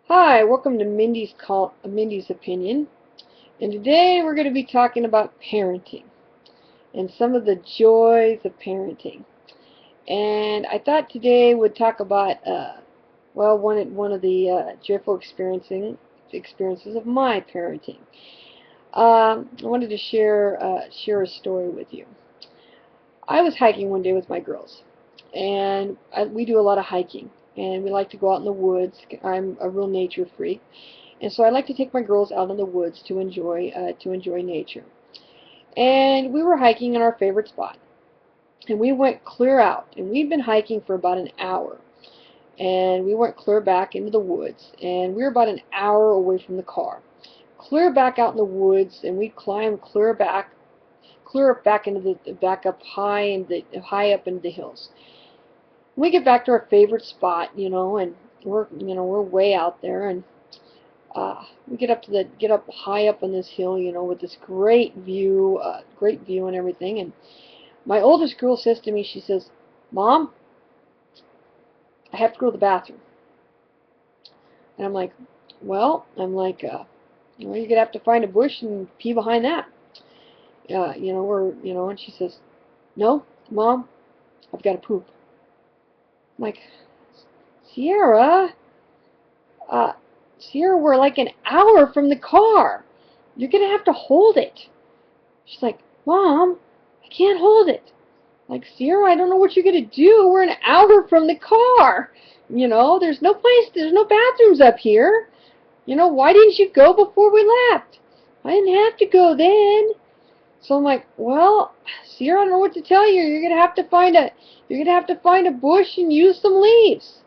Hi, welcome to Mindy's Opinion. And today we're going to be talking about parenting and some of the joys of parenting. And I thought today we'd talk about one of the joyful experiences of my parenting. I wanted to share a story with you. I was hiking one day with my girls, and we do a lot of hiking, and we like to go out in the woods. I'm a real nature freak. And so I like to take my girls out in the woods to enjoy nature. And we were hiking in our favorite spot. And we went clear out. And we'd been hiking for about an hour. And we went clear back into the woods. And we were about an hour away from the car. Clear back out in the woods, and we climbed clear back into the high up into the hills. We get back to our favorite spot, and we're way out there, and we get up high up on this hill, with this great view and everything. And my oldest girl says to me, she says, "Mom, I have to go to the bathroom." And I'm like, you're gonna have to find a bush and pee behind that. And she says, "No, Mom, I've got to poop." I'm like, Sierra, Sierra, we're like an hour from the car. You're going to have to hold it. She's like, "Mom, I can't hold it." I'm like, Sierra, I don't know what you're going to do. We're an hour from the car. There's no bathrooms up here. Why didn't you go before we left? I didn't have to go then. So I'm like, well, Sierra, I don't know what to tell you. You're gonna have to find a bush and use some leaves.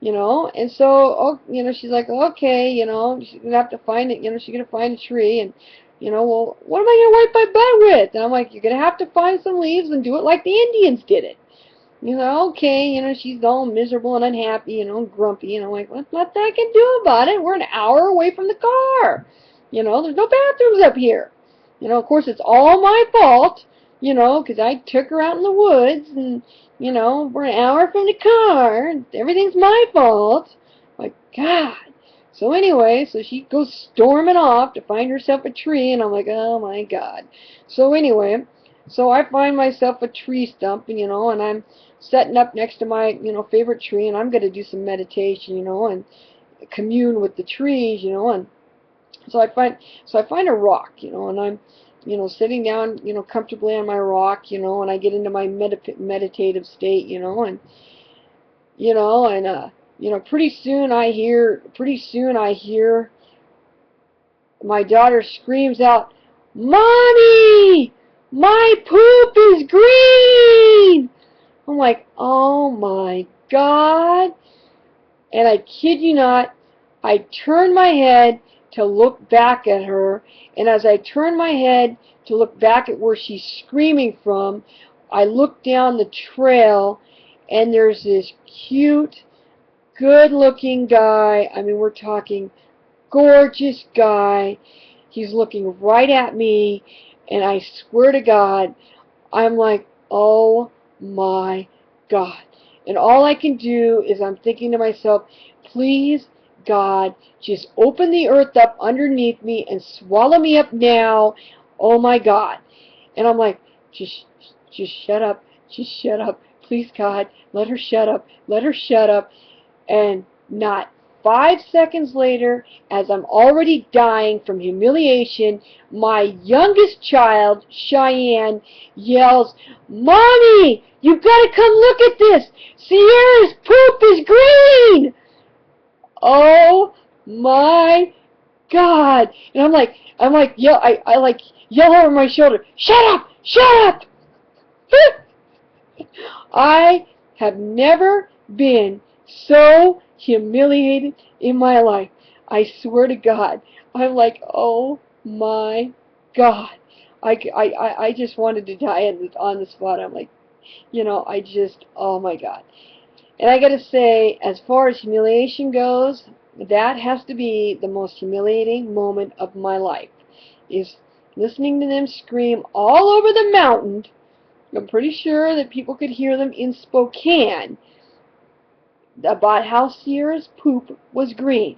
And so, she's like, okay, she's gonna have to find it. She's gonna find a tree, and well, what am I gonna wipe my butt with? And I'm like, you're gonna have to find some leaves and do it like the Indians did it. Okay, she's all miserable and unhappy, and grumpy, and I'm like, what's nothing I can do about it? We're an hour away from the car. There's no bathrooms up here. Of course, it's all my fault, because I took her out in the woods, and, we're an hour from the car, and everything's my fault. Like, God. So anyway, so she goes storming off to find herself a tree, and I'm like, oh my God. So anyway, so I find myself a tree stump, and I'm setting up next to my, favorite tree, and I'm going to do some meditation, and commune with the trees, and so I find a rock, and I'm, sitting down, comfortably on my rock, and I get into my meditative state, pretty soon I hear my daughter screams out, "Mommy, my poop is green!" I'm like, oh my God. And I kid you not, I turn my head to look back at her, and as I turn my head to look back at where she's screaming from, I look down the trail, and there's this cute, good-looking guy. I mean, we're talking gorgeous guy. He's looking right at me, and I swear to God, I'm like, oh my God. And all I can do is I'm thinking to myself, please, God, just open the earth up underneath me and swallow me up now. Oh my God. And I'm like, just shut up. Just shut up. Please, God, let her shut up. Let her shut up. And not 5 seconds later, as I'm already dying from humiliation, my youngest child, Cheyenne, yells, "Mommy, you've got to come look at this! Sierra's poop is green!" Oh my God! And I like yell over my shoulder, "Shut up! Shut up!" I have never been so humiliated in my life. I swear to God. I'm like, oh my God. I just wanted to die on the spot. I'm like, oh my God. And I gotta say, as far as humiliation goes, that has to be the most humiliating moment of my life, is listening to them scream all over the mountain. I'm pretty sure that people could hear them in Spokane about how Sierra's poop was green.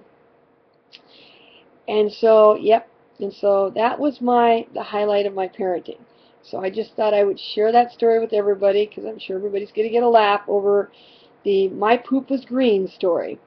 And so, yep. And so that was the highlight of my parenting. So I just thought I would share that story with everybody because I'm sure everybody's going to get a laugh over the my poop was green story.